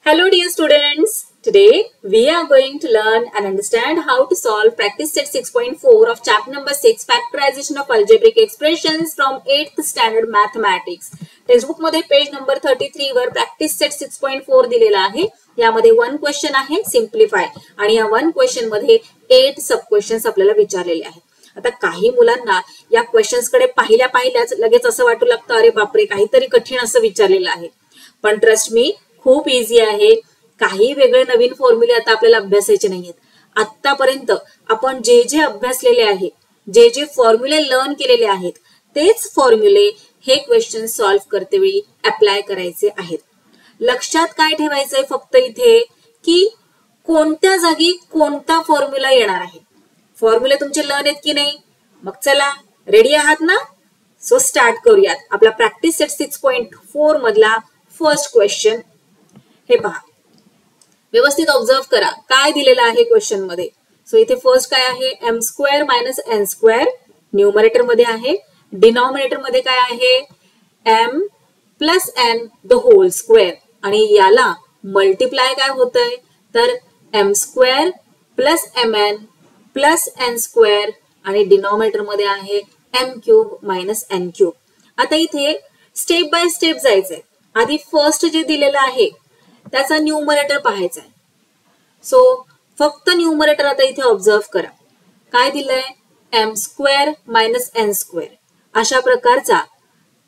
Hello dear students, today we are going to learn and understand how to solve practice set 6.4 of chapter number 6 factorization of algebraic expressions from 8th standard mathematics. Textbook मध्ये page number 33 वर practice set 6.4 दिलेला आहे. यामध्ये one question आहे simplify आणि या one question मध्ये 8 sub questions आपल्याला विचारलेले आहेत. आता काही मुलांना या क्वेश्चन्स कडे पाहिल्याच लगेच असं वाटू लागतं अरे बापरे काहीतरी कठीण असं विचारलेलं आहे. पण ट्रस्ट मी खूप इझी आहे. काही वेगळे नवीन फॉर्म्युले आता आपल्याला अभ्यासायचे नाहीयेत. आतापर्यंत आपण जे अभ्यासलेले आहे, जे फॉर्म्युले लर्न केलेले आहेत तेच फॉर्म्युले हे क्वेश्चन सॉल्व्ह करते वेळी अप्लाय करायचे आहेत. लक्षात काय ठेवायचंय फक्त इथे की कोणत्या जागी कोणता फॉर्म्युला येणार आहे. फॉर्म्युले तुमचे लर्न आहेत की नाही? मग चला रेडी आहात ना? सो स्टार्ट करूयात. आपला प्रॅक्टिस सेट 6.4 मधला फर्स्ट क्वेश्चन हे पहा. व्यवस्थित ऑब्झर्व करा काय दिलेलं आहे क्वेश्चन मध्ये. सो इथे फर्स्ट काय आहे? M square minus N square numerator मध्ये आहे. डिनॉमिनेटर मध्ये काय आहे? M plus N the whole square आणि याला मल्टिप्लाय काय होतंय तर M square plus M N plus N square आणि डिनॉमिनेटर मध्ये आहे M cube minus N cube. आता इथे स्टेप बाय स्टेप जायचंय. आधी फर्स्ट जे दिलेलं आहे त्याचा न्यूमरेटर पाहायचा आहे. सो फक्त न्यूमरेटर आता इथे ऑब्झर्व करा. काय दिलंय? M square minus N square. अशा प्रकारचा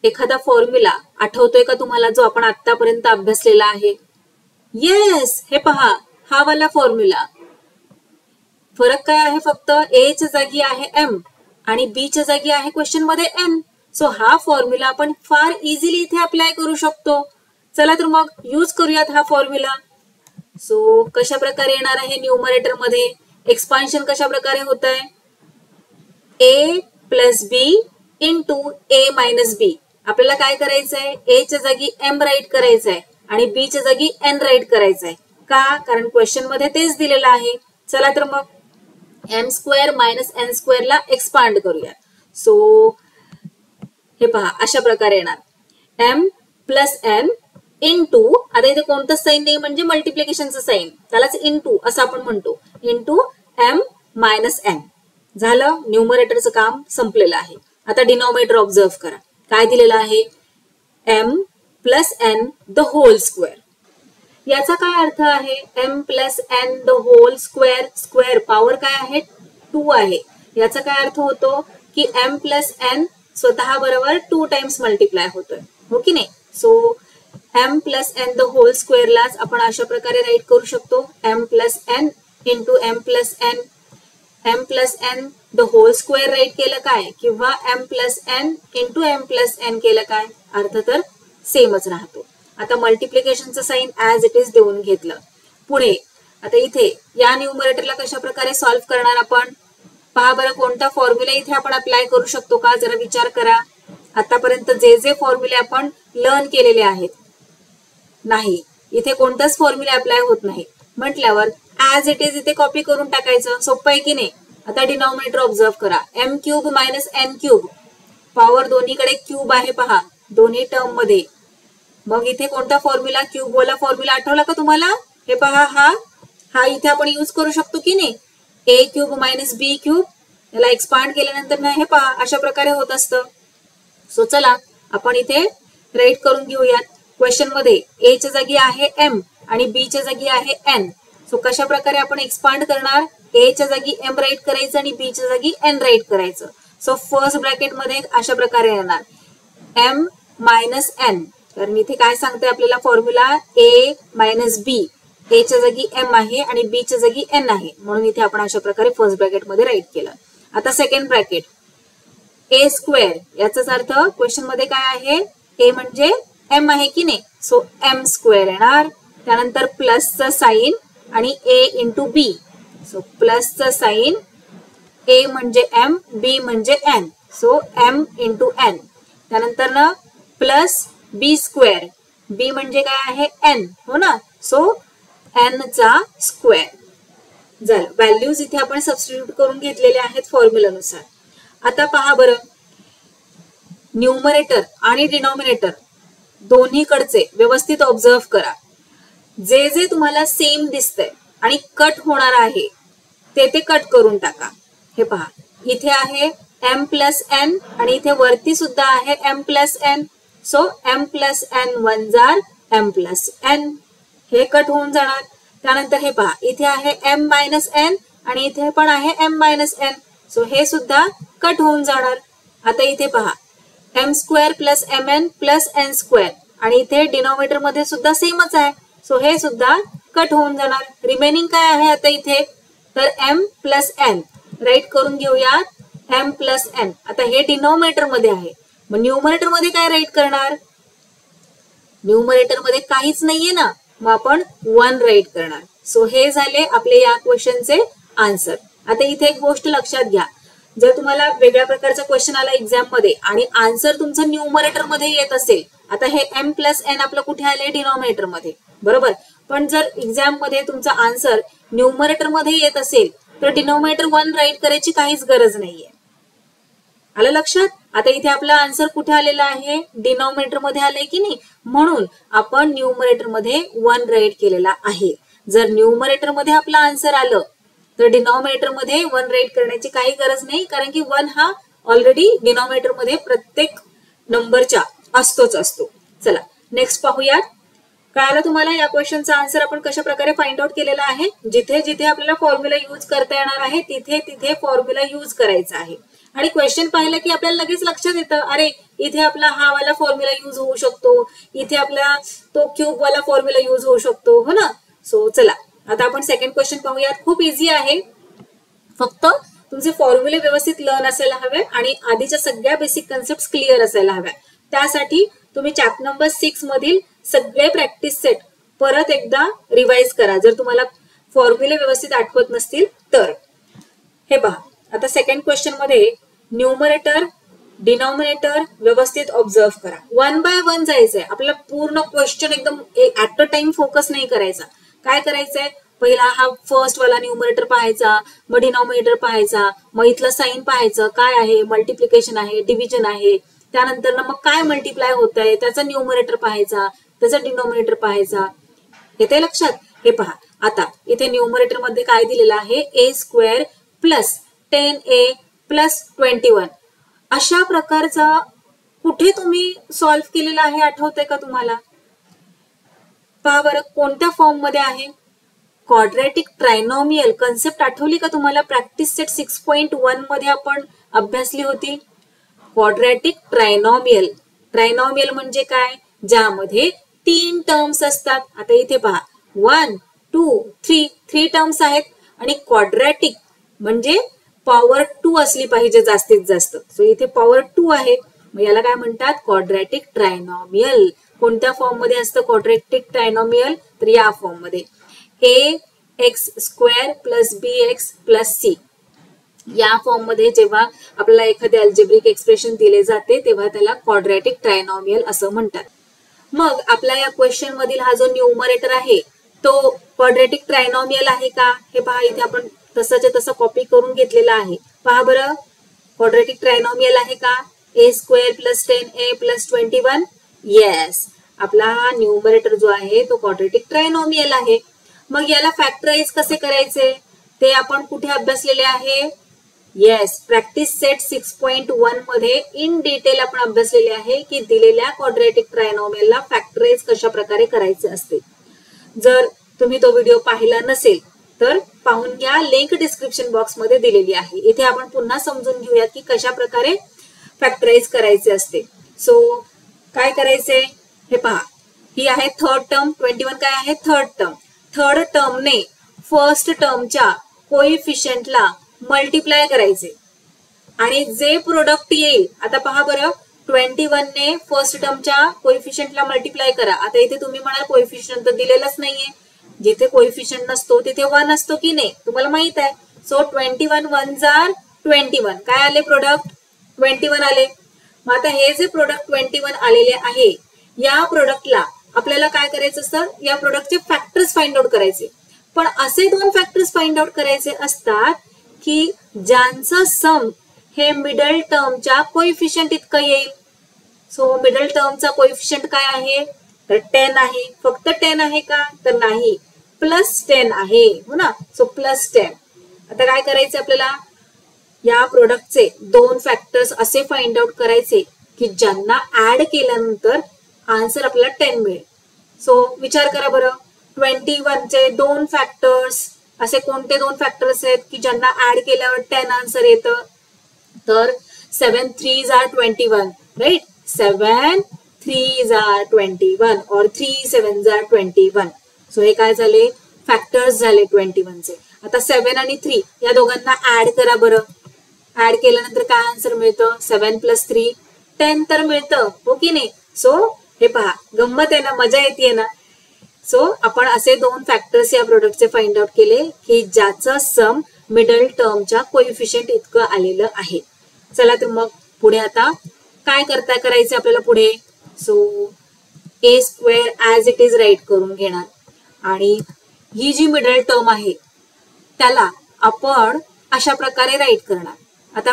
एखादा फॉर्म्युला आठवतोय का तुम्हाला जो आपण आतापर्यंत अभ्यासलेला आहे? येस, हे पहा हा वाला फॉर्म्युला. फरक काय आहे? फक्त ए च्या जागी आहे एम आणि बी च्या जागी आहे क्वेश्चन मध्ये एन. सो हा फॉर्म्युला आपण फार इझिली इथे अप्लाय करू शकतो. चला तर मग यूज करूयात हा फॉर्म्युला. सो कशा प्रकारे येणार आहे? न्यूमरेटर मध्ये एक्सपान्शन कशा प्रकारे होत आहे? ए plus B into A minus B. आपल्याला काय करायचंय? ए च्या जागी एम राईट करायचंय आणि बी च्या जागी एन राईट करायचंय. का? कारण क्वेश्चन मध्ये तेच दिलेलं आहे. चला तर मग M square minus N square ला एक्सपांड करूया. सो हे पहा अशा प्रकारे येणार एम प्लस एन इंटू, आता इथे कोणतं साईन नाही म्हणजे मल्टिप्लिकेशनचं साईन, त्यालाच इंटू असं आपण म्हणतो, इंटू एम मायनस एन. झालं, न्यूमरेटरचं काम संपलेलं आहे. आता डिनॉमिनेटर ऑब्झर्व करा. काय दिलेलं आहे? M plus N the whole square. याचा काय अर्थ आहे? M plus N the whole square. Square power काय आहे? 2 आहे. याचा काय अर्थ होतो की एम प्लस एन स्वतः बरोबर 2 टाइम्स मल्टिप्लाय होतोय, हो की नाही? So M plus N the whole square लाच आपण अशा प्रकारे राईट करू शकतो. M plus N into M plus N. M plus N the whole square write केलं काय किंवा M plus N into M plus N केलं काय, अर्थ तर सेमच राहतो. आता मल्टिप्लिकेशनचं साईन ऍज इट इज देऊन घेतलं. पुढे आता इथे या न्यूमरेटरला कशा प्रकारे सॉल्व्ह करणार आपण? पहा बरं कोणता फॉर्म्युला इथे आपण अप्लाय करू शकतो का? जरा विचार करा. आतापर्यंत जे फॉर्म्युले आपण लर्न केलेले आहेत नाही, इथे कोणताच फॉर्म्युला अप्लाय होत नाही म्हटल्यावर ऍज इट इज इथे कॉपी करून टाकायचं. सोपं आहे की नाही? आता डिनॉमिनेटर ऑब्झर्व करा. M cube minus N cube. Power दोन्हीकडे क्यूब आहे पहा दोन्ही टर्म मध्ये. मग इथे कोणता फॉर्म्युला? क्यूब वाला फॉर्म्युला आठवला का तुम्हाला? हे पहा हा इथे आपण यूज करू शकतो की नाही? ए क्यूब मायनस बी क्यूब. याला एक्सपांड केल्यानंतर ना हे पहा अशा प्रकारे होत असतं. सो चला आपण इथे राईट करून घेऊयात. क्वेश्चन मध्ये ए च्या जागी आहे एम आणि बी च्या जागी आहे एन. सो कशा प्रकारे आपण एक्सपांड करणार? ए च्या जागी एम राईट करायचं आणि बी च्या जागी एन राईट करायचं. सो फर्स्ट ब्रॅकेट मध्ये अशा प्रकारे येणार एम मायनस एन. कारण इथे काय सांगते आपल्याला फॉर्म्युला? ए मायनस बी. ए च्या जागी एम आहे आणि बी च्या जागी एन आहे म्हणून इथे आपण अशा प्रकारे फर्स्ट ब्रॅकेट मध्ये राईट केलं. आता सेकंड ब्रॅकेट ए स्क्वेअर. याचाच अर्थ क्वेश्चन मध्ये काय आहे? ए म्हणजे एम आहे की नाही? सो एम स्क्वेअर येणार. त्यानंतर प्लसचं साईन आणि ए इंटू बी. सो प्लसचं साईन, ए म्हणजे एम, बी म्हणजे N. So M into N. त्यानंतर ना प्लस बी स्क्वेअर. बी म्हणजे काय आहे? एन, हो ना? सो एन चा स्क्वेअर. झालं. व्हॅल्यूज इथे आपण सबस्टिट्यूट करून घेतलेले आहेत फॉर्म्युलानुसार. आता पहा बरं न्यूमरेटर आणि डिनॉमिनेटर दोन्हीकडचे व्यवस्थित ऑब्झर्व करा. जे जे तुम्हाला सेम दिसतंय आणि कट होणार आहे ते कट करून टाका. हे पहा, इथे आहे m प्लस n आणि इथे वरती सुद्धा आहे m plus n. So m plus n one जार m प्लस n, हे कट होऊन जाणार. त्यानंतर हे पहा, इथे आहे m मायनस n आणि इथे पण आहे m मायनस n. सो हे सुद्धा कट होऊन जाणार. आता इथे पहा, m square plus mn plus n square आणि इथे डिनॉमिनेटर मध्ये सुद्धा सेमच आहे. सो हे सुद्धा कट होऊन जाणार. रिमेनिंग काय आहे आता इथे, तर m प्लस n राईट करून घेऊयात, m प्लस n. आता हे डिनॉमिनेटर मध्ये आहे, मग न्यूमरेटर मध्ये काय राईट करणार, न्यूमरेटर मध्ये काहीच नाहीये ना, मग आपण 1 राईट करणार. सो हे झाले आपले या क्वेश्चनचे आन्सर. आता इथे एक गोष्ट लक्षात घ्या, जर तुम्हाला वेगळ्या प्रकारचा क्वेश्चन आला एक्झाम मध्ये आणि आन्सर तुमचं न्यूमरेटर मध्ये येत असेल, आता हे m प्लस n आपलं कुठे आले, डिनॉमिनेटर मध्ये, बरोबर. पण जर एक्झाम मध्ये तुमचा आन्सर न्यूमरेटर मध्ये येत असेल तर डिनॉमिनेटर 1 राईट करायची काहीच गरज नाहीये. आलं लक्षात. आता इथे आपला आन्सर कुठे आलेला आहे, डिनॉमिनेटर मध्ये आलाय की नाही, म्हणून आपण न्यूमरेटर मध्ये 1 राईट केलेला आहे. जर न्यूमरेटर मध्ये आपला आन्सर आलं तर डिनॉमिनेटर मध्ये 1 राईट करण्याची काही गरज नाही, कारण की 1 हा ऑलरेडी डिनॉमिनेटर मध्ये प्रत्येक नंबरच्या असतोच असतो. चला नेक्स्ट पाहूयात. कळालं तुम्हाला या क्वेश्चनचा आन्सर आपण कशा प्रकारे फाइंड आउट केलेला आहे. जिथे जिथे आपल्याला फॉर्म्युला यूज करता येणार आहे तिथे तिथे फॉर्म्युला यूज करायचा आहे. आणि क्वेश्चन पाहिलं की आपल्याला लगेच लक्षात येतं, अरे इथे आपला हा वाला फॉर्म्युला यूज होऊ शकतो, इथे आपला तो क्यूब वाला फॉर्म्युला यूज होऊ शकतो, हो ना. सो चला आता आपण सेकंड क्वेश्चन पाहूयात. खूप इझी आहे, फक्त तुमचे फॉर्म्युले व्यवस्थित लर्न असायला हवे आणि आधीच्या सगळ्या बेसिक कन्सेप्ट क्लिअर असायला हव्या. त्यासाठी तुम्ही चॅप्टर नंबर 6 मधील सगळे प्रॅक्टिस सेट परत एकदा रिवाइज करा, जर तुम्हाला फॉर्म्युले व्यवस्थित आठवत नसतील तर. हे पहा, आता सेकंड क्वेश्चन मध्ये न्यूमरेटर डिनॉमिनेटर व्यवस्थित ऑब्झर्व करा. 1 बाय 1 जायचंय आपल्याला. पूर्ण क्वेश्चन एकदम ऍट अ टाइम फोकस नाही करायचा. काय करायचंय, पहिला हा फर्स्ट वाला न्यूमरेटर पाहायचा, मग डिनॉमिनेटर पाहायचा, मग इथलं साइन पाहायचं काय आहे, मल्टिप्लिकेशन आहे, डिव्हिजन आहे, त्यानंतर मग काय मल्टिप्लाय होत आहे त्याचा न्यूमरेटर पाहायचा, त्याचा डिनॉमिनेटर पाहायचा. येते लक्षात. हे पहा, आता इथे न्यूमरेटर मध्ये काय दिलेलं आहे, a square plus 10a plus 21. अशा प्रकारचा कुठे तुम्ही सॉल्व्ह केलेला आहे, आठवतंय का तुम्हाला. पहा बरं कोणत्या फॉर्म मध्ये आहे, क्वाड्रॅटिक ट्रायनॉमियल कन्सेप्ट आठवली का तुम्हाला, प्रॅक्टिस सेट 6.1 मध्ये आपण अभ्यासली होती. क्वाड्रॅटिक ट्रायनॉमियल, ट्रायनॉमियल म्हणजे काय, ज्यामध्ये 3 टर्म्स असतात. आता इथे पहा 1 2 3 टर्म्स आहेत आणि क्वाड्रॅटिक म्हणजे पॉवर 2 असली पाहिजे जास्तीत जास्त. सो इथे पॉवर 2 आहे, मग याला काय म्हणतात, क्वाड्रॅटिक ट्रायनॉमियल. कोणत्या फॉर्म मध्ये असतं क्वाड्रॅटिक ट्रायनॉमियल, तर या फॉर्म मध्ये ax square plus bx plus c. या फॉर्म मध्ये जेव्हा आपल्याला एखादे अल्जेब्रिक एक्सप्रेशन दिले जाते तेव्हा त्याला क्वाड्रॅटिक ट्रायनॉमियल असं म्हणतात. मग आपल्या या क्वेश्चन मधील हा जो न्यूमरेटर आहे तो क्वाड्रॅटिक ट्रायनॉमियल आहे का, हे पहा इथे आपण तसंच्या तसं कॉपी करून घेतलेला आहे. पहा बरं क्वाड्रॅटिक ट्रायनॉमियल आहे का, a square plus 10a plus 21. Yes, आपला हा न्यूमरेटर जो आहे तो क्वाड्रॅटिक ट्रायनॉमियल आहे. मग याला फॅक्टराइज कसे करायचे ते आपण कुठे अभ्यासलेले आहे, येस प्रॅक्टिस सेट 6.1 मध्ये इन डिटेल आपण अभ्यासलेले आहे की दिलेल्या क्वाड्रॅटिक ट्रायनॉमियलला फॅक्टराइज कशा प्रकारे करायचे असते. जर तुम्ही तो व्हिडिओ पाहिला नसेल तर पाहून घ्या, लिंक डिस्क्रिप्शन बॉक्स मध्ये दिलेली आहे. इथे आपण पुन्हा समजून घेऊया की कशा प्रकारे फॅक्टराइज करायचे असते. सो काय करायचे, हे पहा ही आहे थर्ड टर्म, 21 काय आहे थर्ड टर्म. थर्ड टर्मने फर्स्ट टर्मच्या कोइफिशियंटला मल्टिप्लाय करायचे आणि जे प्रोडक्ट येईल, आता पहा बरं 21 ने फर्स्ट टर्मच्या कोइफिशियंटला मल्टिप्लाय करा. आता इथे तुम्ही म्हणाल कोइफिशियंट तर दिलेलंच नाहीये, जिथे कोइफिशियंट नसतो तिथे 1 असतो की नाही, तुम्हाला माहित आहे. सो 21 1 जार 21 काय आले प्रोडक्ट 21 आले. मग आता हे जे प्रोडक्ट 21 आलेले आहे या प्रोडक्टला आपल्याला काय करायचं असतं, या प्रोडक्टचे फॅक्टर्स फाइंड आउट करायचे. पण असे 2 फॅक्टर्स फाइंड आउट करायचे असतात की ज्यांचं सम हे मिडल टर्मच्या कोइफिशियंट इतकं येईल. सो मिडल टर्मचा कोइफिशियंट काय आहे तर 10 आहे, फक्त 10 आहे का, तर नाही, +10 आहे, हो ना. सो +10. आता काय करायचं आपल्याला, या प्रोडक्टचे 2 फॅक्टर्स असे फाइंड आउट करायचे की ज्यांना ऍड केल्यानंतर आन्सर आपल्याला 10 मिळेल. सो विचार करा बरं, 21 चे 2 फॅक्टर्स असे कोणते 2 फॅक्टर्स आहेत की ज्यांना ऍड केल्यावर 10 आन्सर येतं, तर 7 3s are 21, right. 7 3s are 21 और 3 7s are 21. सो हे काय झाले, फॅक्टर्स झाले 21 चे. आता 7 आणि 3 या दोघांना ऍड करा बरं. ऍड केल्यानंतर काय आन्सर मिळतं, 7 + 3 10 तर मिळतं, हो की नाही. सो हे पहा, गंमत आहे ना, मजा येते ना. सो आपण असे 2 फॅक्टर्स या प्रोडक्टचे फाइंड आउट केले की ज्याचं सम मिडल टर्मच्या कोइफिशियंट इतकं आलेलं आहे. चला तर मग पुढे आता काय करायचं आपल्याला पुढे. So a² as it is write करून घेणार आणि ही जी मिडल टर्म आहे त्याला आपण अशा प्रकारे राईट करणार. आता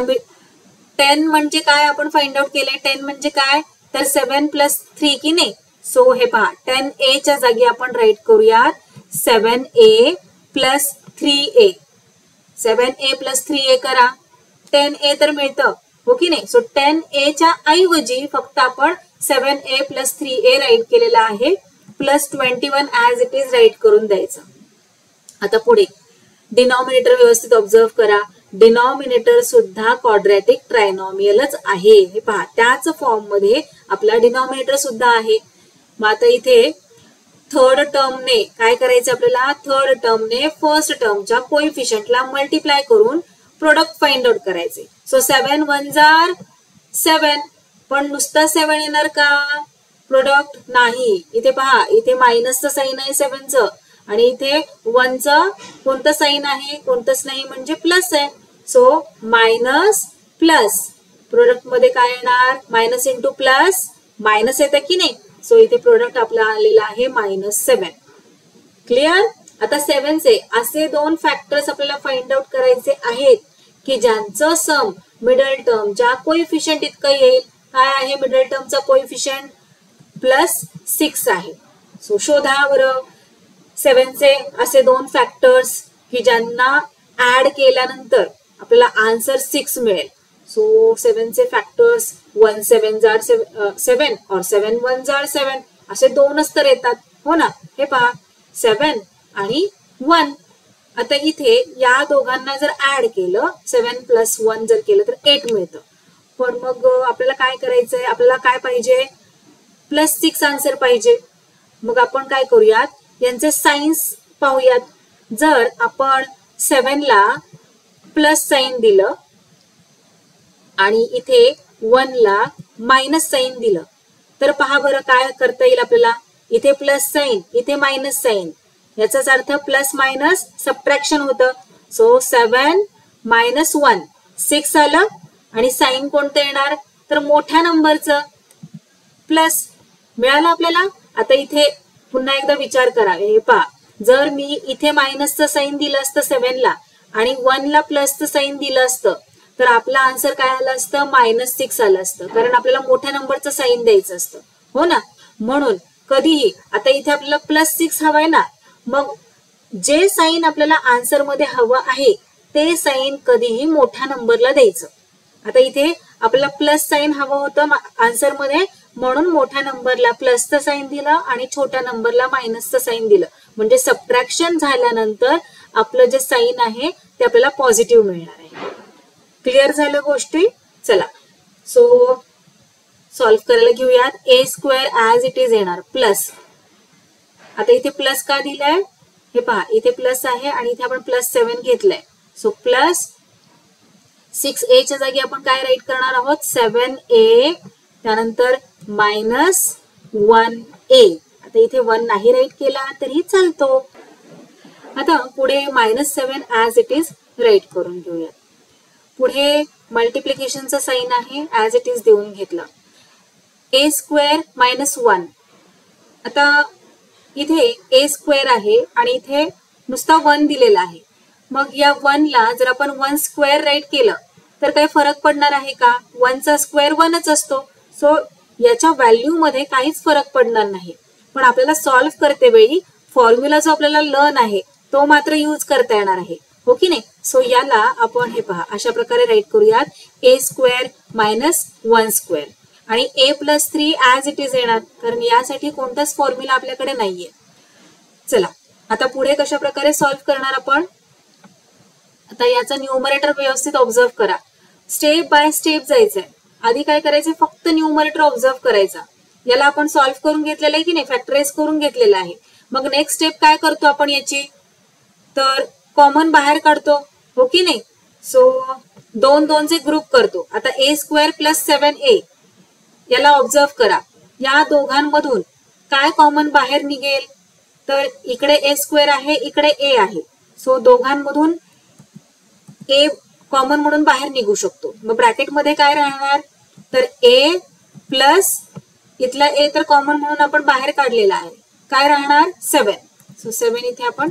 10 म्हणजे काय आपण फाइंड आउट केले, 10 म्हणजे काय, तर 7 + 3 की नाही. सो हे पहा, 10a च्या जागी आपण राईट करूयात 7a + 3a. 7a + 3a करा, 10a तर मिळतं, हो की नाही. सो 10a च्या ऐवजी फक्त आपण 7a + 3a राईट केलेला आहे, +21 ॲज इट इज राईट करून द्यायचं. आता पुढे डिनॉमिनेटर व्यवस्थित ऑब्झर्व करा. डिनॉमिनेटर सुद्धा क्वाड्रॅटिक ट्रायनॉमियलच आहे. हे पहा, त्याच फॉर्म मध्ये आपला डिनॉमिनेटर सुद्धा आहे. मग आता इथे थर्ड टर्मने काय करायचं आपल्याला, थर्ड टर्मने फर्स्ट टर्मच्या कोइफिशियंटला मल्टिप्लाय करून प्रोडक्ट फाइंड आउट करायचे. सो 7 1s are 7, पण नुसतं 7 येणार का प्रोडक्ट, नाही. इथे पहा, इथे मायनसचं साइन आहे 7चं आणि इथे 1चं कोणतं साइन आहे, कोणतंच नाही, म्हणजे प्लस आहे. सो मायनस प्लस, प्रोडक्ट मध्ये काय येणार, मायनस इंटू प्लस मायनस येतं की नाही. सो इथे प्रोडक्ट आपला आलेला आहे -7. क्लिअर. आता 7चे असे 2 फॅक्टर्स आपल्याला फाइंड आउट करायचे आहेत की ज्यांचं सम मिडल टर्मच्या कोइफिशियंट इतकं येईल. काय आहे मिडल टर्मचा कोइफिशियंट, +6 आहे. सो शोधा बरं 7चे असे 2 फॅक्टर्स की ज्यांना ऍड केल्यानंतर आपल्याला आन्सर 6 मिळेल. सो 7चे फॅक्टर्स 1 7s are 7 और 7 1s are 7 असे 2च तर येतात, हो ना. हे पहा 7 आणि 1. आता इथे या दोघांना जर ऍड केलं, 7 + 1 जर केलं तर 8 मिळतं. पण मग आपल्याला काय करायचंय, आपल्याला काय पाहिजे, +6 आन्सर पाहिजे. मग आपण काय करूयात, यांचे साइन्स पाहूयात. जर आपण 7 ला प्लस साइन दिलं आणि इथे 1 ला मायनस साइन दिलं, तर पहा बरं काय करता येईल आपल्याला. इथे प्लस साइन, इथे मायनस साइन, याचाच अर्थ प्लस मायनस सबट्रॅक्शन होतं. सो 7 - 1 6 आलं आणि साइन कोणतं येणार, तर मोठ्या नंबरचं प्लस मिळालं आपल्याला. आता इथे पुन्हा एकदा विचार करा. हे पहा, जर मी इथे मायनसचं साइन दिलं असतं 7 ला आणि 1 ला प्लसचं साइन दिलं असतं, तर आपला आन्सर काय आलं असतं, -6 आलं असतं, कारण आपल्याला मोठ्या नंबरचं साइन द्यायचं असतं, हो ना. म्हणून कधीही आता इथे आपल्याला +6 हवंय ना, मग जे साइन आपल्याला आन्सर मध्ये हवं आहे ते साइन कधीही मोठ्या नंबरला द्यायचं. आता इथे आपल्याला प्लस साइन हवं होतं आन्सर मध्ये, म्हणून मोठ्या नंबरला प्लसचं साइन दिलं आणि छोट्या नंबरला मायनसचं साइन दिलं, म्हणजे सबट्रॅक्शन झाल्यानंतर आपलं जे साइन आहे ते आपल्याला पॉझिटिव्ह मिळणार आहे. क्लिअर झालं गोष्टी. चला सो सॉल्व्ह करायला घेऊयात. a² ॲज इट इज येणार प्लस. आता इथे प्लस का दिलाय, हे पहा, इथे प्लस आहे आणि इथे आपण +7 घेतलंय. सो +6a च्या जागी आपण काय राईट करणार आहोत, 7a, त्यानंतर -1a. आता इथे 1 नाही राईट केला तरी चालतो. आता पुढे -7 ॲज इट इज राईट करून घेऊयात. पुढे मल्टिप्लिकेशनचा साइन आहे, ॲज इट इज देऊन घेतलं. a² - 1. आता इथे a² आहे आणि इथे नुसता 1 दिलेला आहे. मग या 1 ला जर आपण 1² राईट केलं तर काही फरक पडणार आहे का, 1चा स्क्वेअर 1च असतो. सो याच्या व्हॅल्यू मध्ये काहीच फरक पडणार नाही. पण आपल्याला सॉल्व्ह करते वेळी फॉर्म्युला जो आपल्याला लर्न आहे तो मात्र यूज करता येणार आहे, हो की नाही. सो याला आपण हे पहा अशा प्रकारे राईट करूयात, ए स्क्वेअर मायनस 1 स्क्वेअर आणि A plus 3 as it is येणार, कारण यासाठी कोणताच फॉर्म्युला आपल्याकडे नाहीये. चला आता पुढे कशा प्रकारे सॉल्व्ह करणार आपण. आता याचा न्यूमरेटर व्यवस्थित ऑब्झर्व करा, स्टेप बाय स्टेप जायचंय. आधी काय करायचंय, फक्त न्यूमरेटर ऑब्झर्व करायचा. याला आपण सॉल्व्ह करून घेतलेलं आहे की नाही, फॅक्टराइज करून घेतलेलं आहे. मग नेक्स्ट स्टेप काय करतो आपण याची, तर कॉमन बाहेर काढतो, हो की नाही. सो 2 चे ग्रुप करतो. आता ए स्क्वेअर प्लस 7a याला ऑब्झर्व करा, या दोघांमधून काय कॉमन बाहेर निघेल, तर इकडे ए स्क्वेअर आहे, इकडे ए आहे. सो दोघांमधून ए कॉमन म्हणून बाहेर निघू शकतो. मग ब्रॅकेटमध्ये काय राहणार, तर ए प्लस इथला ए तर कॉमन म्हणून आपण बाहेर काढलेला आहे, काय राहणार 7. सो 7 इथे आपण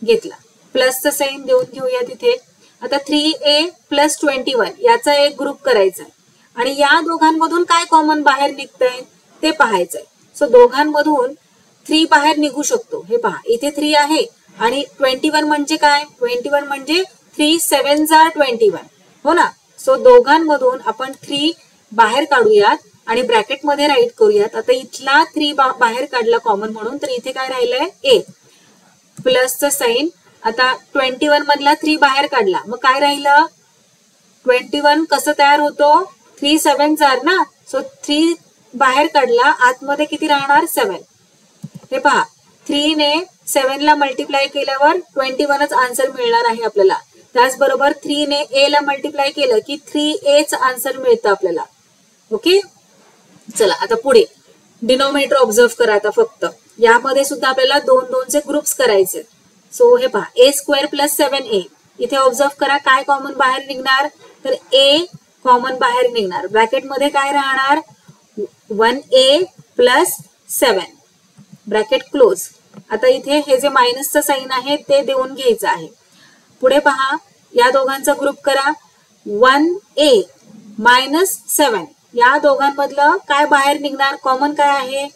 घेतला, प्लसचं साइन देऊन घेऊया तिथे. आता 3a प्लस 21 याचा एक ग्रुप करायचा आहे आणि या दोघांमधून काय कॉमन बाहेर निघतंय ते पाहायचंय. सो दोघांमधून 3 बाहेर निघू शकतो. हे पहा इथे 3 आहे आणि 21 म्हणजे काय, 21 म्हणजे 3 7s are 21, हो ना. सो दोघांमधून आपण 3 बाहेर काढूयात आणि ब्रॅकेटमध्ये राईट करूयात. आता इथला 3 बाहेर काढला कॉमन म्हणून, तर इथे काय राहिलंय ए प्लसचं साइन. आता 21 मधला 3 बाहेर काढला, मग काय राहिलं, 21 कसं तयार होतो, 3 7s are ना. सो 3 बाहेर काढला, आतमध्ये किती राहणार 7. हे पहा 3 ने 7 ला मल्टिप्लाय केल्यावर 21च आन्सर मिळणार आहे आपल्याला. त्याचबरोबर 3 ने ए ला मल्टिप्लाय केलं की 3aच आन्सर मिळतं आपल्याला. ओके, चला आता पुढे डिनोमिनेटर ऑब्झर्व करा. आता फक्त यामध्ये सुद्धा आपल्याला 2 चे ग्रुप्स करायचे. सो हे पहा ए स्क्वेअर प्लस 7a इथे ऑब्झर्व करा, काय कॉमन बाहेर निघणार, तर ए कॉमन बाहेर निघणार. ब्रॅकेटमध्ये काय राहणार 1a प्लस 7 ब्रॅकेट क्लोज. आता इथे हे जे मायनसचं साइन आहे ते देऊन घ्यायचं आहे. पुढे पहा या दोघांचा ग्रुप करा, 1a मायनस 7 या दोघांमधलं काय बाहेर निघणार, कॉमन काय आहे,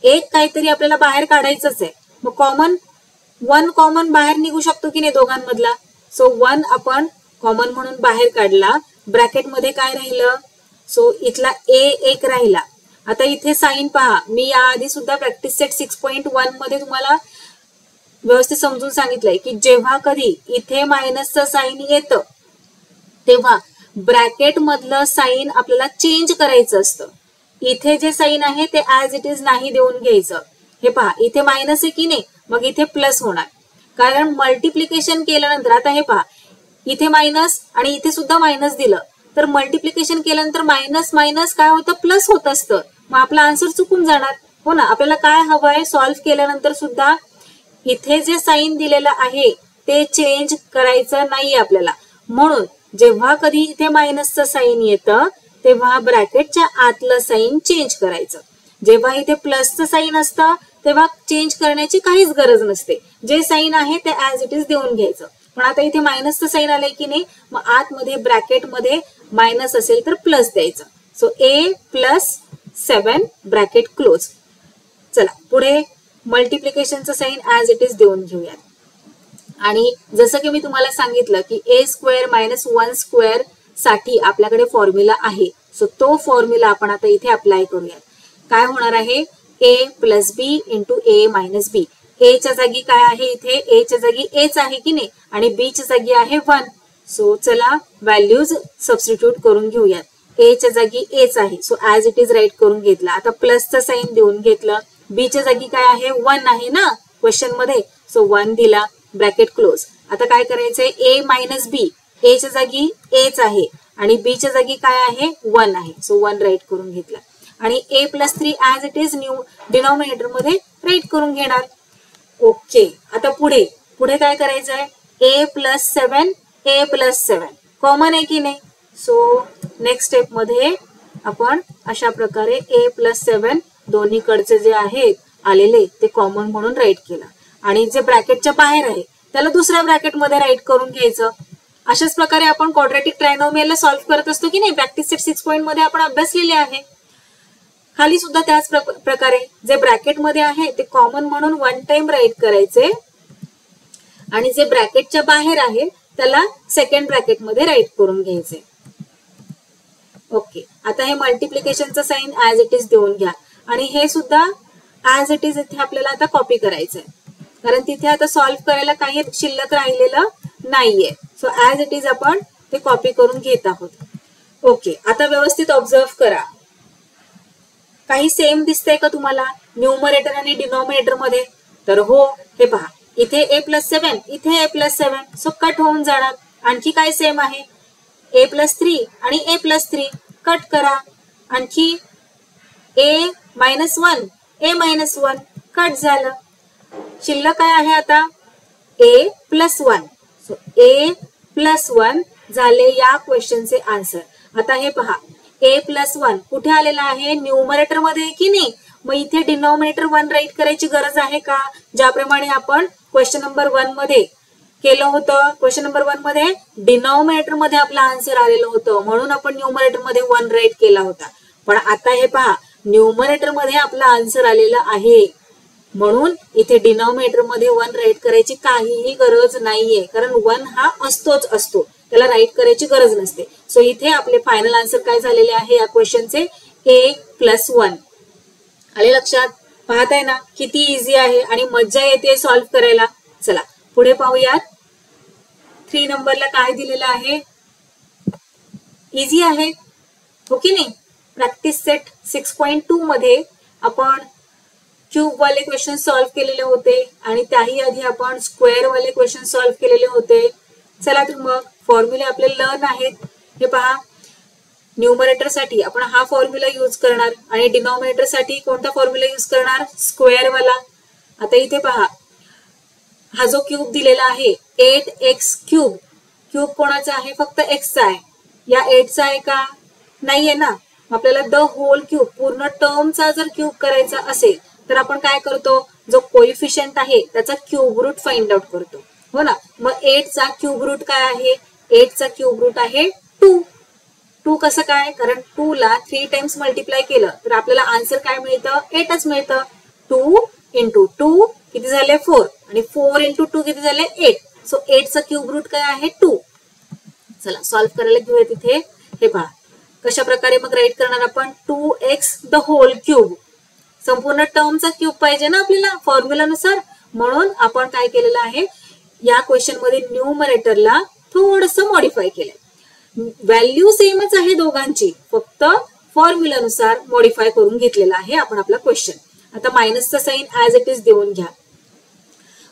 एक काहीतरी आपल्याला बाहेर काढायचंच आहे. मग कॉमन 1 कॉमन बाहेर निघू शकतो की नाही दोघांमधला. सो 1 आपण कॉमन म्हणून बाहेर काढला, ब्रॅकेटमध्ये काय राहिलं, सो इथला ए एक राहिला. आता इथे साइन पहा, मी याआधी सुद्धा प्रॅक्टिस सेट 6.1 मध्ये तुम्हाला व्यवस्थित समजून सांगितलंय की जेव्हा कधी इथे मायनसचं साइन येतं तेव्हा ब्रॅकेट मधलं साइन आपल्याला चेंज करायचं असतं. इथे जे साइन आहे ते ऍज इट इज नाही देऊन घ्यायचं. हे पहा इथे मायनस आहे की नाही, मग इथे प्लस होणार, कारण मल्टिप्लिकेशन केल्यानंतर. आता हे पहा इथे मायनस आणि इथे सुद्धा मायनस दिलं, तर मल्टिप्लिकेशन केल्यानंतर मायनस मायनस काय होतं, प्लस होत असतं. मग आपला आन्सर चुकून जाणार, हो ना. आपल्याला काय हवंय, सॉल्व्ह केल्यानंतर सुद्धा इथे जे साइन दिलेलं आहे ते चेंज करायचं नाही आपल्याला. म्हणून जेव्हा कधी इथे मायनसचं साइन येतं तेव्हा ब्रॅकेटच्या आतलं साइन चेंज करायचं. जेव्हा इथे प्लसचं साइन असतं तेव्हा चेंज करण्याची काहीच गरज नसते, जे साइन आहे ते ऍज इट इज देऊन घ्यायचं. पण आता इथे मायनसचं साइन आलंय की नाही, मग आतमध्ये ब्रॅकेटमध्ये मायनस असेल तर प्लस द्यायचं. सो ए प्लस 7 ब्रॅकेट क्लोज. चला पुढे मल्टिप्लिकेशनचं साइन ऍज इट इज देऊन घेऊयात. आणि जसं की मी तुम्हाला सांगितलं की ए स्क्वेअर मायनस 1 स्क्वेअर साठी आपल्याकडे फॉर्म्युला आहे. सो तो फॉर्म्युला आपण आता इथे अप्लाय करूयात. काय होणार आहे, ए plus B into A minus बी. ए च्या जागी काय आहे, इथे ए च्या जागी एच आहे की नाही, आणि बी च्या जागी आहे 1. सो चला व्हॅल्यूज सबस्टिट्यूट करून घेऊयात. ए च्या जागी एच आहे, so as it is write करून घेतला. आता प्लसचं साइन देऊन घेतलं, बी च्या जागी काय आहे 1 आहे ना क्वेश्चन मध्ये, सो 1 दिला, ब्रॅकेट क्लोज. आता काय करायचंय, ए मायनस बी, ए च्या जागी एच आहे आणि बी च्या जागी काय आहे 1 आहे, सो 1 राईट करून घेतला. आणि A plus 3 as it is new denominator मध्ये राईट करून घेणार. ओके, आता पुढे पुढे काय करायचंय, A plus 7 A plus 7 common आहे की नाही. सो नेक्स्ट स्टेप मध्ये आपण अशा प्रकारे ए प्लस 7 दोन्हीकडचे जे आहेत आलेले ते कॉमन म्हणून राईट केलं, आणि जे ब्रॅकेटच्या बाहेर आहे त्याला दुसऱ्या ब्रॅकेटमध्ये राईट करून घ्यायचं. अशाच प्रकारे आपण क्वाड्रॅटिक ट्रायनॉमियलला सॉल्व्ह करत असतो की नाही, प्रॅक्टिस सेट 6 मध्ये आपण अभ्यासलेले आहे. खाली सुद्धा त्याच प्रकारे जे ब्रॅकेट मध्ये आहे ते कॉमन म्हणून 1 टाइम राईट करायचे आणि जे ब्रॅकेटच्या बाहेर आहे त्याला सेकंड ब्रॅकेट मध्ये राईट करून घ्यायचे. ओके, आता हे मल्टिप्लिकेशनचा साइन ऍज इट इज देऊन घ्या आणि हे सुद्धा ऍज इट इज इथे आपल्याला आता कॉपी करायचंय कारण तिथे आता सॉल्व्ह करायला काही शिल्लक राहिलेलं नाहीये. सो ऍज इट इज आपण ते कॉपी करून घेत आहोत. ओके, आता व्यवस्थित ऑब्झर्व करा. काही सेम दिसतंय का तुम्हाला न्यूमरेटर आणि डिनॉमिनेटर मध्ये? तर हो, हे पहा इथे a+7 इथे a+7 सो कट होऊन जाणार. आणखी काय सेम आहे? a+3 आणि a+3 कट करा. आणखी a-1 a-1 कट झालं. शिल्लक काय आहे आता? a+1. सो a+1 झाले या क्वेश्चनचे आन्सर. आता हे पहा a+1 कुठे आलेला आहे? न्यूमरेटर मध्ये की नाही? मग इथे डिनॉमिनेटर 1 राईट करायची गरज आहे का? ज्याप्रमाणे आपण क्वेश्चन नंबर 1 मध्ये केलं होतं. क्वेश्चन नंबर 1 मध्ये डिनॉमिनेटर मध्ये आपला आन्सर आलेलं होतं म्हणून आपण न्यूमरेटर मध्ये 1 राईट केला होता. पण आता हे पहा न्यूमरेटर मध्ये आपला आन्सर आलेला आहे म्हणून इथे डिनॉमिनेटर मध्ये 1 राईट करायची काहीही गरज नाहीये कारण 1 हा असतोच असतो, त्याला राईट करायची गरज नसते. सो इथे आपले फायनल आन्सर काय झालेले आहे या क्वेश्चनचे? a+1. आले लक्षात? पाहताय ना किती इझी आहे आणि मज्जा येते सॉल्व्ह करायला. चला पुढे पाहूयात. 3 नंबरला काय दिलेलं आहे? इझी आहे हो की नाही? प्रॅक्टिस सेट 6.2 मध्ये आपण क्यूब वाले क्वेश्चन सॉल्व्ह केलेले होते आणि त्याही आधी आपण स्क्वेअर वाले क्वेश्चन सॉल्व्ह केलेले होते. चला तर मग फॉर्म्युले आपले लर्न आहेत. हे पहा न्यूमरेटर साठी आपण हा फॉर्म्युला यूज करणार आणि डिनॉमिनेटर साठी कोणता फॉर्म्युला यूज करणार? स्क्वेअर वाला. आता इथे पहा हा जो क्यूब दिलेला आहे 8x क्यूब, क्यूब कोणाचा आहे? फक्त x चा आहे. या 8 चा आहे का? नाहीये ना. आपल्याला द होल क्यूब पूर्ण टर्मचा जर क्यूब करायचा असेल तर आपण काय करतो? जो कोइफिशियंट आहे त्याचा क्यूब रूट फाइंड आउट करतो हो ना. मग 8 चा क्यूब रूट काय आहे? 8 चा क्यूब रूट आहे 2. 2 कसं काय? कारण 2 ला 3 टाइम्स मल्टिप्लाय केलं तर आपल्याला आन्सर काय मिळतं? 8च मिळतं. 2 × 2 किती झाले? 4 आणि 4 × 2 किती झाले? 8. सो 8 चा क्यूब रूट काय आहे? 2. चला सॉल्व्ह करायला घेऊया तिथे. हे पहा कशा प्रकारे मग राईट करणार आपण? 2x the whole cube. संपूर्ण टर्मचा क्यूब पाहिजे ना आपल्याला फॉर्म्युलानुसार म्हणून आपण काय केलेलं आहे या क्वेश्चन मध्ये न्यूमरेटरला थोडंसं मॉडिफाय केलंय. व्हॅल्यू सेमच आहे दोघांची, फक्त फॉर्म्युलानुसार मॉडिफाय करून घेतलेला आहे आपण आपला क्वेश्चन. आता मायनसचा साइन ऍज इट इज देऊन घ्या.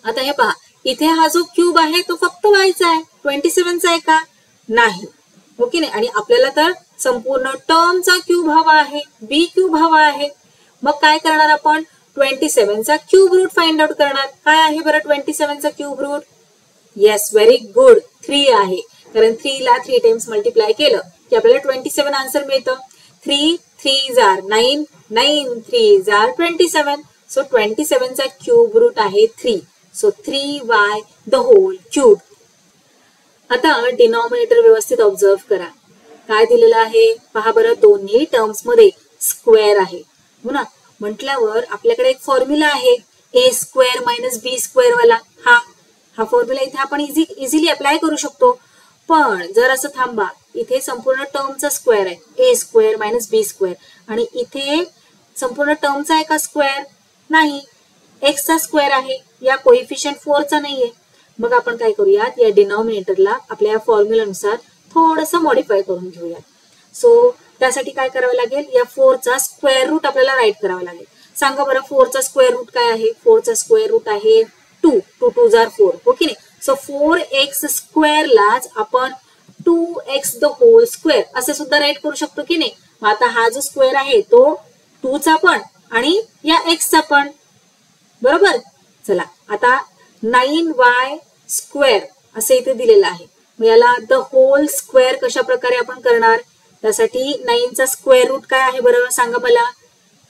आता हे पहा इथे हा जो क्यूब आहे तो फक्त वायचा आहे, 27 चा आहे का? नाही. ओके नाही. आणि आपल्याला तर संपूर्ण टर्मचा क्यूब हवा आहे, बी क्यूब हवा आहे. मग काय करणार आपण? 27 चा क्यूब रूट फाइंड आउट करणार. काय आहे बरं 27 चा cube root? Yes, very good, 3 आहे. कारण 3 ला 3 टाइम्स मल्टिप्लाय केलं की आपल्याला 27 आन्सर मिळतं. 3 3 जार 9, 9 3 जार 27. सो 27 चा क्यूब रूट आहे 3. So 3y the whole cube. आता डिनॉमिनेटर व्यवस्थित ऑब्झर्व करा. काय दिलेलं आहे पहा बरं. दोन्ही टर्म्स मध्ये स्क्वेअर आहे हो ना. म्हटल्यावर आपल्याकडे एक फॉर्म्युला आहे a² - b² वाला. हा फॉर्म्युला इथे आपण इझिली अप्लाय करू शकतो. पण जर असं थांबा, इथे संपूर्ण टर्मचा स्क्वेअर आहे a² - b² आणि इथे संपूर्ण टर्मचा आहे का स्क्वेअर? नाही. x चा स्क्वेअर आहे, या कोइफिशियंट 4 चा नाहीये. मग आपण काय करूयात या डिनॉमिनेटरला आपल्या फॉर्म्युलानुसार थोडंसं मॉडिफाय करून घेऊयात. सो त्यासाठी काय करावं लागेल? या 4 चा स्क्वेअर रूट आपल्याला राईट करावा लागेल. सांगा बरं 4 चा स्क्वेअर रूट काय आहे? 4 चा स्क्वेअर रूट आहे 2. 2 2 जार 4 हो की नाही. सो 4x² लाच आपण 2x द होल स्क्वेअर असे सुद्धा राईट करू शकतो की नाही. मग आता हा जो स्क्वेअर आहे तो 2 चा पण आणि या x चा पण. बरोबर. चला आता 9y² असे इथे दिलेलं आहे. मग याला द होल स्क्वेअर कशा प्रकारे आपण करणार? त्यासाठी 9 चा स्क्वेअर रूट काय आहे बरं सांगा मला?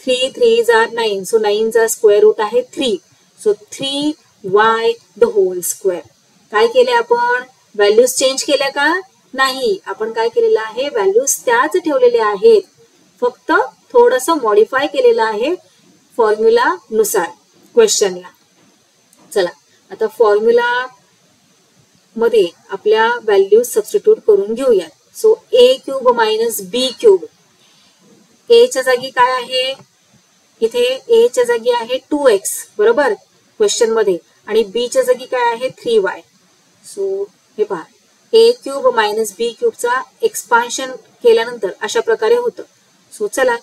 3 3 जार 9. सो 9 चा स्क्वेअर रूट आहे 3. So 3y the whole square. काय केले आपण? व्हॅल्यूज चेंज केल्या का? नाही. आपण काय केलेलं आहे? व्हॅल्यूज त्याच ठेवलेल्या आहेत, फक्त थोडंसं मॉडिफाय केलेलं आहे फॉर्म्युला नुसार क्वेश्चनला. चला आता फॉर्म्युला मध्ये आपल्या व्हॅल्यूज सबस्टिट्यूट करून घेऊयात. सो ए क्यूब मायनस बी क्यूब, ए च्या जागी काय आहे, इथे ए च्या जागी आहे 2x बरोबर क्वेश्चन मध्ये, आणि बी च्या जागी काय आहे 3y. सो हे पहा ए क्यूब मायनस बी क्यूबचा एक्सपान्शन केल्यानंतर अशा प्रकारे होतं. सो चला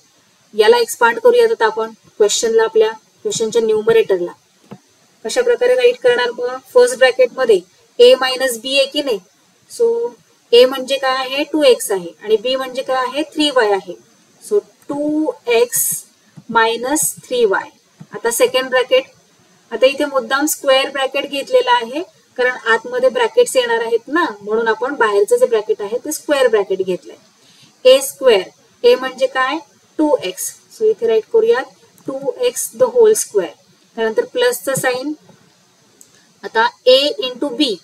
याला एक्सपांड करूयात आता आपण क्वेश्चनला, आपल्या क्वेश्चनच्या न्यूमरेटरला. कशा प्रकारे राईट करणार मग, फर्स्ट ब्रॅकेट मध्ये ए मायनस बी आहे की नाही. सो ए म्हणजे काय आहे 2x आहे आणि बी म्हणजे काय आहे 3y आहे. So 2x minus 3y. आता सेकंड ब्रॅकेट, आता इथे मुद्दाम स्क्वेअर ब्रॅकेट घेतलेला आहे कारण आतमध्ये ब्रॅकेट्स येणार आहेत ना, म्हणून आपण बाहेरचं जे ब्रॅकेट आहे ते स्क्वेअर ब्रॅकेट घेतलंय. ए स्क्वेअर, ए म्हणजे काय 2x. सो इथे राईट करूयात 2x द होल स्क्वेअर. त्यानंतर प्लसचं साइन, आता a इंटू बी,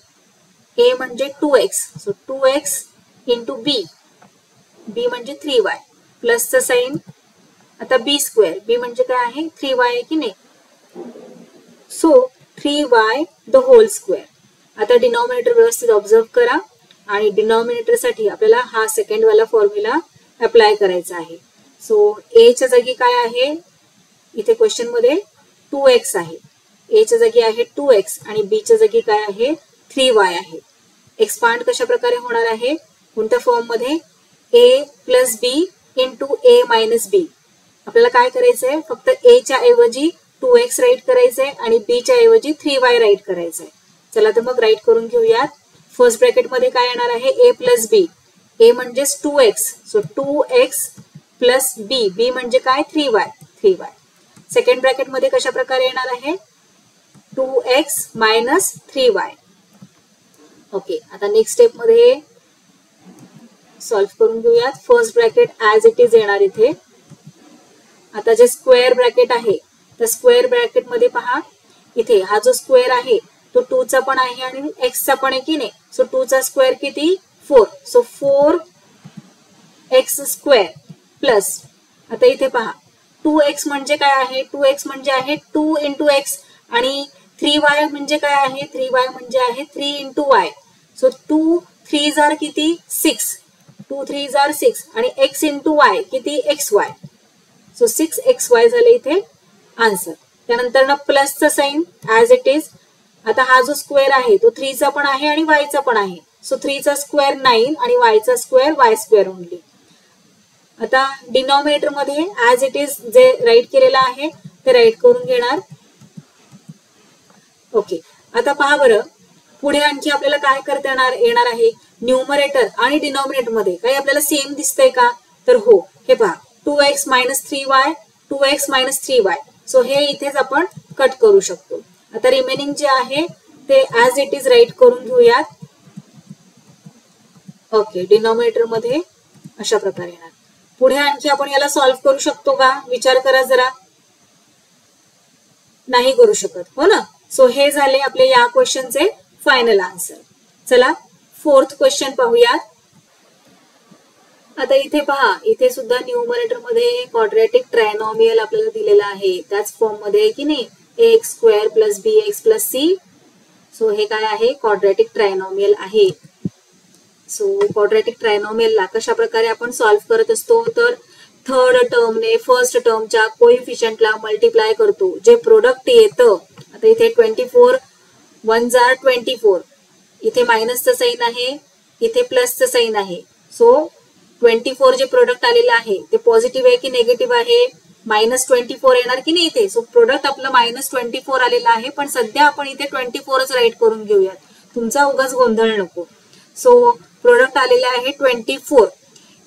a म्हणजे 2x. सो 2x इंटू बी, बी म्हणजे 3y. प्लसचं साइन, आता बी स्क्वेअर, बी म्हणजे काय आहे 3y आहे की नाही. So 3y the whole square. आता डिनॉमिनेटर व्यवस्थित ऑब्झर्व करा आणि डिनॉमिनेटर साठी आपल्याला हा सेकंड वाला फॉर्म्युला अप्लाय करायचा आहे. सो ए च्या जागी काय आहे इथे क्वेश्चन मध्ये 2x आहे, ए च्या जागी आहे 2x आणि बी च्या जागी काय आहे 3y आहे. एक्सपांड कशा प्रकारे होणार आहे, कोणत्या फॉर्म मध्ये, a plus B into A minus B. आपल्याला काय करायचंय, फक्त ए च्या ऐवजी 2x राईट करायचंय आणि बी च्या ऐवजी 3y राईट करायचंय. चला तर मग राईट करून घेऊयात. फर्स्ट ब्रॅकेट मध्ये काय येणार आहे a प्लस बी, a म्हणजेच 2x. सो 2x प्लस बी, बी म्हणजे काय 3y. सेकंड ब्रॅकेट मध्ये कशा प्रकारे येणार आहे 2x मायनस 3y. ओके, आता नेक्स्ट स्टेप मध्ये सॉल्व्ह करून घेऊयात. First bracket as it is येणार इथे. आता जे स्क्वेअर ब्रॅकेट आहे तर स्क्वेअर ब्रॅकेट मध्ये पहा, इथे हा जो स्क्वेअर आहे तो 2 चा पण आहे आणि x चा पण आहे की नाही. सो 2 चा स्क्वेअर किती 4. सो 4x स्क्वेअर प्लस, आता इथे पहा 2x म्हणजे काय आहे, 2x म्हणजे आहे 2 इंटू एक्स आणि 3y म्हणजे काय आहे, 3y म्हणजे आहे 3 इंटू y. सो 2 3 जार किती 6, 2 3 जार 6 आणि x इंटू y किती xy. सो 6xy झाले इथे आन्सर. त्यानंतर ना प्लसचं साइन ऍज इट इज. आता हा जो स्क्वेअर आहे तो 3 चा पण आहे आणि y चा पण आहे. सो 3 चा स्क्वेअर 9 आणि y चा स्क्वेअर y स्क्वेअर ओनली. आता डिनॉमिनेटर मध्ये ऍज इट इज जे राईट केलेलं आहे ते राईट करून घेणार. ओके, आता पहा बरं पुढे आणखी आपल्याला काय करता येणार आहे, न्यूमरेटर आणि डिनॉमिनेटर मध्ये काही आपल्याला सेम दिसतंय का, तर हो, हे पहा 2x minus 3y, 2x minus 3y. So हे इथेच आपण कट करू शकतो. आता रिमेनिंग जे आहे ते ऍज इट इज राईट करून घेऊयात. ओके, डिनॉमिनेटर मध्ये अशा प्रकारे येणार. पुढे आणखी आपण याला सॉल्व्ह करू शकतो का, विचार करा जरा. नाही करू शकत, हो ना. सो हे झाले आपले या क्वेश्चनचे फायनल आन्सर. चला फोर्थ क्वेश्चन पाहूयात. आता इथे पहा, इथे सुद्धा न्यूमरेटर मध्ये क्वाड्रॅटिक ट्रायनॉमियल आपल्याला दिलेला आहे, त्याच फॉर्म मध्ये आहे की नाही, एक्स स्क्वेअर प्लस बी एक्स प्लस सी. सो हे काय आहे क्वाड्रॅटिक ट्रायनॉमियल आहे. सो क्वाड्रॅटिक ट्रायनॉमियलला कशा प्रकारे आपण सॉल्व्ह करत असतो, तर थर्ड टर्मने फर्स्ट टर्मच्या कोइफिशियंटला मल्टिप्लाय करतो, जे प्रोडक्ट येतं. आता इथे 24 1 जार 24, इथे मायनसचं साइन आहे, इथे प्लसचं साइन आहे. सो 24 जे प्रोडक्ट आलेलं आहे ते पॉझिटिव्ह आहे की निगेटिव्ह आहे, -24 येणार की नाही इथे. सो प्रोडक्ट आपलं -24 आलेलं आहे, पण सध्या आपण इथे 24च राईट करून घेऊयात, तुमचा उगाच गोंधळ नको. सो प्रोडक्ट आलेले आहे 24.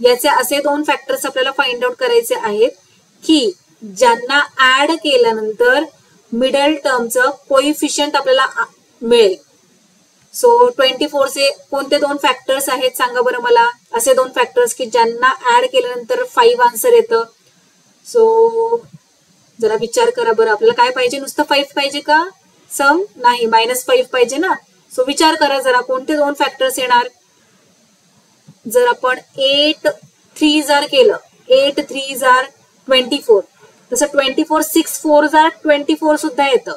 याचे असे दोन फॅक्टर्स आपल्याला फाइंड आउट करायचे आहेत की ज्यांना ऍड केल्यानंतर मिडल टर्मचं कोइफिशियंट आपल्याला मिळेल. सो 24 चे कोणते दोन फॅक्टर्स आहेत सांगा बरं मला, असे दोन फॅक्टर्स की ज्यांना ऍड केल्यानंतर 5 आन्सर येतं. सो जरा विचार करा बरं, आपल्याला काय पाहिजे, नुसतं 5 पाहिजे का, सम नाही, -5 पाहिजे ना. सो विचार करा जरा कोणते दोन फॅक्टर्स येणार. जर आपण 8 3 जार केलं, 8 3 जार 24. तसं 24 6 4 जार 24 सुद्धा येतं.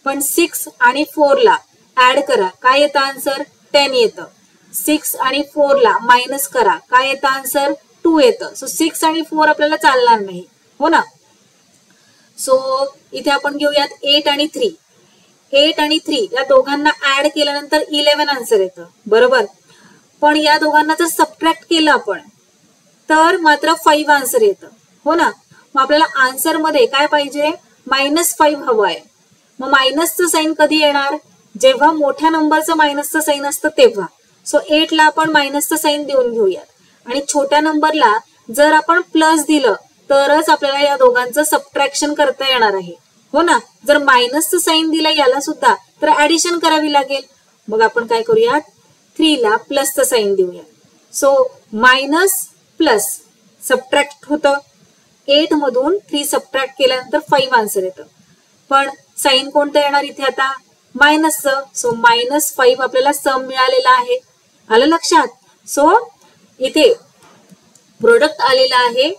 पण 6 आणि 4 ला ऍड करा, काय येतं आन्सर? 10 येतं. 6 आणि 4 ला मायनस करा, काय येतं आन्सर? 2 येतं. सो 6 आणि 4 आपल्याला चालणार नाही, हो ना. सो इथे आपण घेऊयात 8 आणि 3. 8 आणि 3 या दोघांना ऍड केल्यानंतर 11 आन्सर येतं, बरोबर. पण या दोघांना जर सबट्रॅक्ट केलं आपण तर मात्र 5 आन्सर येतं, हो ना. मग आपल्याला आन्सर मध्ये काय पाहिजे? -5 हवं आहे. मग मायनसचं साईन कधी येणार? जेव्हा मोठ्या नंबरचं मायनसचं साईन असतं तेव्हा. सो 8 ला आपण मायनसचं साईन देऊन घेऊयात. आणि छोट्या नंबरला जर आपण प्लस दिलं तरच आपल्याला या दोघांचं सबट्रॅक्शन करता येणार आहे, हो ना. जर मायनसचं साईन दिलं याला सुद्धा तर ऍडिशन करावी लागेल. मग आपण काय करूयात? 3 ला प्लसचं साईन देऊया. सो मायनस प्लस सबट्रॅक्ट होतं. 8 मधून 3 सबट्रॅक्ट केल्यानंतर 5 आन्सर येतं. पण साईन कोणतं येणार इथे आता? मायनसचं. सो -5 आपल्याला सम मिळालेला आहे. आलं लक्षात? सो इथे प्रोडक्ट आलेला आहे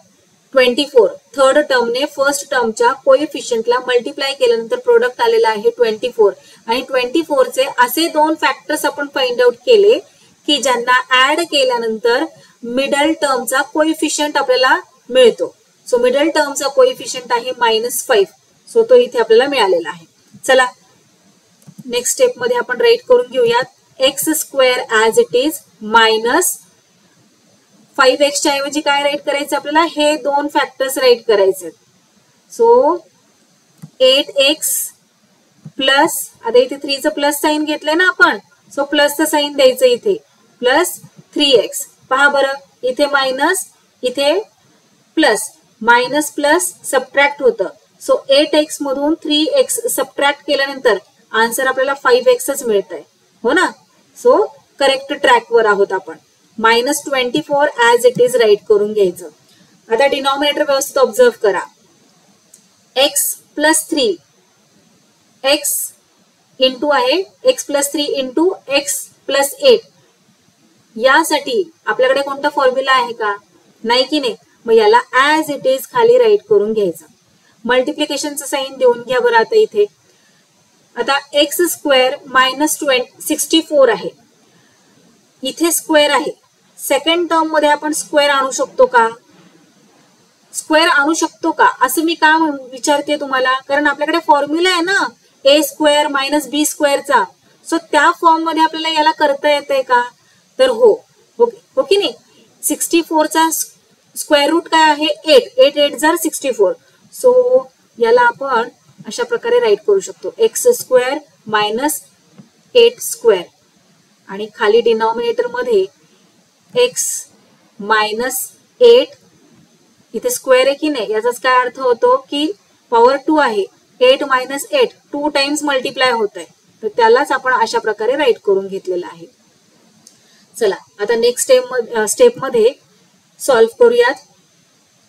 24. थर्ड टर्मने फर्स्ट टर्मच्या कोएफिशियंटला मल्टिप्लाय केल्यानंतर प्रोडक्ट आलेला आहे 24. आणि 24 चे असे 2 फॅक्टर्स आपण फाइंड आउट केले की ज्यांना ऍड केल्यानंतर मिडल टर्मचा कोएफिशियंट आपल्याला मिळतो. सो मिडल टर्मचा कोएफिशियंट आहे -5. सो तो इथे आपल्याला मिळालेला आहे. चला नेक्स्ट स्टेप मध्ये आपण राईट करून घेऊयात. x² as it is minus 5x च्या ऐवजी काय राईट करायचं आपल्याला? हे 2 फॅक्टर्स राईट करायचे. सो 8x प्लस, आता इथे 3चं प्लस साईन घेतलंय ना आपण, सो प्लसचं साईन द्यायचं इथे, प्लस 3x. पहा बरं, इथे मायनस, इथे प्लस, मायनस प्लस सबट्रॅक्ट होतं. सो 8x मधून 3x सबट्रॅक्ट केल्यानंतर आन्सर आपल्याला 5xच मिळत आहे, हो ना. सो करेक्ट ट्रॅकवर आहोत आपण. -24 ऍज इट इज राईट करून घ्यायचं. आता डिनॉमिनेटर व्यवस्थित ऑब्झर्व करा. x प्लस 3 x इंटू आहे, x plus 3 into x plus 8. यासाठी आपल्याकडे कोणता फॉर्म्युला आहे का? नाही की नाही. मग याला ऍज इट इज खाली राईट करून घ्यायचं. मल्टिप्लिकेशनचं साईन देऊन घ्या बरं आता इथे. आता x² मायनस 64 आहे, इथे स्क्वेअर आहे. सेकंड टर्म मध्ये आपण स्क्वेअर आणू शकतो का? स्क्वेअर आणू शकतो का असं मी का विचारते तुम्हाला? कारण आपल्याकडे फॉर्म्युला आहे ना a² मायनस b² चा. सो त्या फॉर्म मध्ये आपल्याला याला करता येतंय का? तर हो की नाही. 64 चा स्क्वेअर रूट काय आहे? 8. 8 जार 64. सो याला आपण अशा प्रकारे राईट करू शकतो, x² मायनस 8² आणि खाली डिनॉमिनेटर मध्ये x मायनस 8. इथे स्क्वेअर आहे की नाही, याचाच काय अर्थ होतो की पॉवर 2 आहे. 8 मायनस 8 2 टाइम्स मल्टिप्लाय होत आहे, तर त्यालाच आपण अशा प्रकारे राईट करून घेतलेलं आहे. चला आता नेक्स्ट स्टेप मध्ये सॉल्व्ह करूयात.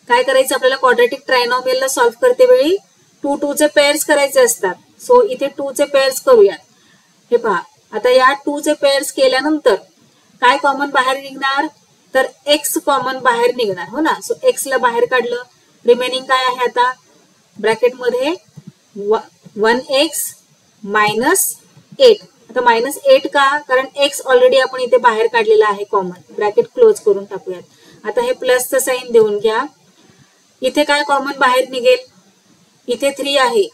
काय करायचं आपल्याला? क्वाड्रॅटिक ट्रायनॉमियलला सॉल्व्ह करते वेळी 2 2 चे पेअर्स करायचे असतात. सो इथे 2 चे पेअर्स करूयात. हे पहा, आता या 2 चे पेअर्स केल्यानंतर काय कॉमन बाहेर निघणार? तर x कॉमन बाहेर निघणार, हो ना. सो x ला बाहेर काढलं, रिमेनिंग काय आहे आता ब्रॅकेटमध्ये 1x मायनस 8. आता -8 का? कारण x ऑलरेडी आपण इथे बाहेर काढलेला आहे कॉमन. ब्रॅकेट क्लोज करून टाकूयात. आता हे प्लसचं साईन देऊन घ्या. इथे काय कॉमन बाहेर निघेल? इथे 3 आहे,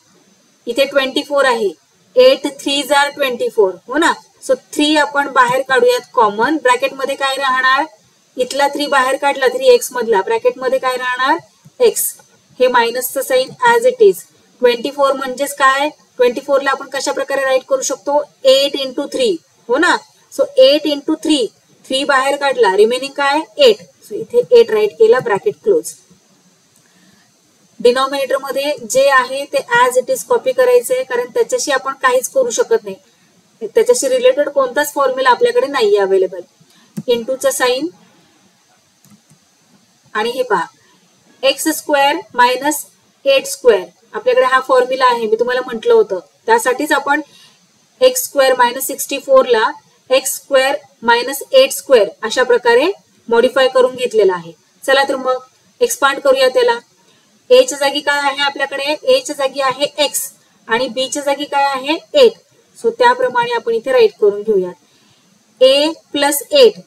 इथे 24 आहे. 8 3 जार 24, हो ना. सो 3 आपण बाहेर काढूयात कॉमन. ब्रॅकेटमध्ये काय राहणार? इथला 3 बाहेर काढला 3x मधला, ब्रॅकेटमध्ये काय राहणार? x. हे मायनसचं साईन ऍज इट इज. 24 म्हणजेच काय? 24 ला आपण कशा प्रकारे राईट करू शकतो? 8 इंटू 3, हो ना. सो 8 इंटू 3 बाहेर काढला, रिमेनिंग काय? 8. सो इथे 8 राईट केला, ब्रॅकेट क्लोज. डिनॉमिनेटर मध्ये जे आहे ते ऍज इट इज कॉपी करायचंय, कारण त्याच्याशी आपण काहीच करू शकत नाही. त्याच्याशी रिलेटेड कोणताच फॉर्म्युला आपल्याकडे नाहीये अवेलेबल. इंटूचं साईन आणि हे पहा x² मायनस 8² आपल्याकडे हा फॉर्म्युला आहे, मी तुम्हाला म्हटलं होतं. त्यासाठीच आपण x² मायनस 64 ला x² मायनस 8² अशा प्रकारे मॉडिफाय करून घेतलेला आहे. चला तर मग एक्सपांड करूया त्याला. ए च्या जागी काय आहे आपल्याकडे, ए च्या जागी आहे एक्स आणि बी च्या जागी काय आहे 8. सो त्याप्रमाणे आपण इथे राईट करून घेऊयात. ए प्लस 8,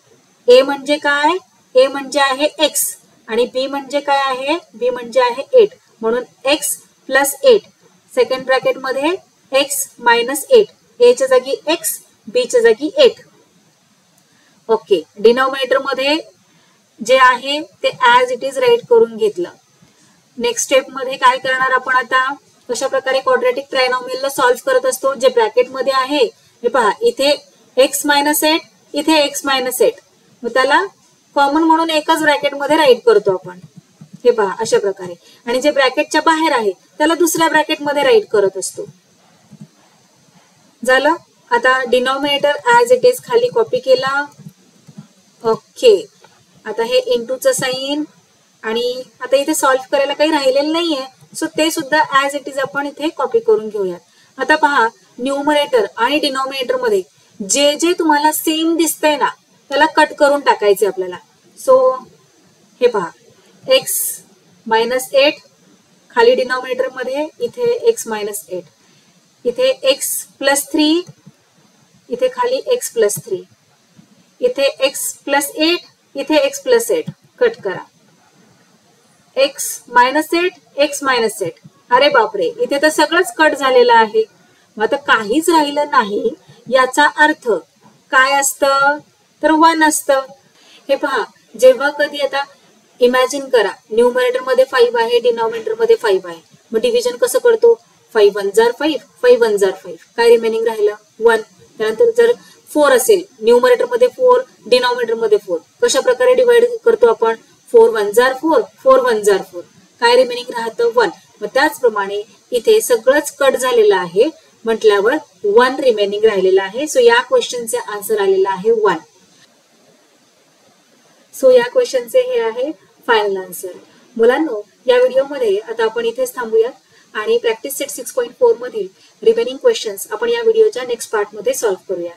ए म्हणजे काय, ए म्हणजे आहे एक्स आणि बी म्हणजे काय आहे, बी म्हणजे आहे 8. म्हणून एक्स प्लस 8, सेकंड ब्रॅकेट मध्ये एक्स मायनस 8, ए च्या जागी एक्स, बी च्या जागी 8. ओके, डिनॉमिनेटर मध्ये जे आहे ते ऍज इट इज राईट करून घेतलं. नेक्स्ट स्टेप मध्ये काय करणार आपण आता, कशा प्रकारे क्वाड्रॅटिक ट्रायनॉमियलला सॉल्व्ह करत असतो. जे ब्रॅकेट मध्ये आहे हे पहा, इथे एक्स मायनस 8, इथे एक्स मायनस 8, मग त्याला कॉमन म्हणून एकच ब्रॅकेट मध्ये राईट करतो आपण. हे पहा अशा प्रकारे. आणि जे ब्रॅकेटच्या बाहेर आहे त्याला दुसऱ्या ब्रॅकेट मध्ये राईट करत असतो. झालं. आता डिनॉमिनेटर ऍज इट इज खाली कॉपी केला. ओके, आता हे इंटूचं साइन आणि आता इथे सॉल्व्ह करायला काही राहिलेलं नाहीये. सो ते सुद्धा ऍज इट इज आपण इथे कॉपी करून घेऊयात. आता पहा, न्यूमरेटर आणि डिनॉमिनेटर मध्ये जे जे तुम्हाला सेम दिसतंय ना त्याला कट करून टाकायचे आपल्याला. सो हे पहा, एक्स मायनस 8 खाली डिनॉमिनेटर मध्ये, इथे एक्स मायनस 8, इथे एक्स प्लस 3, इथे खाली एक्स प्लस 3, इथे एक्स प्लस 8, इथे एक्स प्लस 8, कट करा. एक्स मायनस 8, एक्स मायनस 8, अरे बापरे, इथे तर सगळंच कट झालेलं आहे. मग आता काहीच राहिलं नाही. याचा अर्थ काय असतं, तर 1 असतं. हे पहा, जेव्हा कधी आता इमॅजिन करा, न्यूमरेटर मध्ये 5 आहे, डिनॉमिनेटर मध्ये 5 आहे, मग डिव्हिजन कसं करतो, 5 1 जार 5, 5 1 जार 5, काय रिमेनिंग राहिलं 1. त्यानंतर जर 4 असेल, न्यूमरेटर मध्ये 4, डिनॉमिनेटर मध्ये 4, कशा प्रकारे डिवाइड करतो आपण, 4 1 जार 4, 4 1 जार 4, काय रिमेनिंग राहतं 1. मग त्याचप्रमाणे इथे सगळंच कट झालेलं आहे म्हटल्यावर 1 रिमेनिंग राहिलेला आहे. सो या क्वेश्चनचे आन्सर आलेला आहे 1. सो या क्वेश्चनचे हे आहे फायनल आन्सर. मुलांनो, या व्हिडिओमध्ये आता आपण इथेच थांबूयात आणि प्रॅक्टिस सेट 6.4 मधील रिमेनिंग क्वेश्चन्स आपण या व्हिडिओच्या नेक्स्ट पार्ट मध्ये सॉल्व्ह करूया.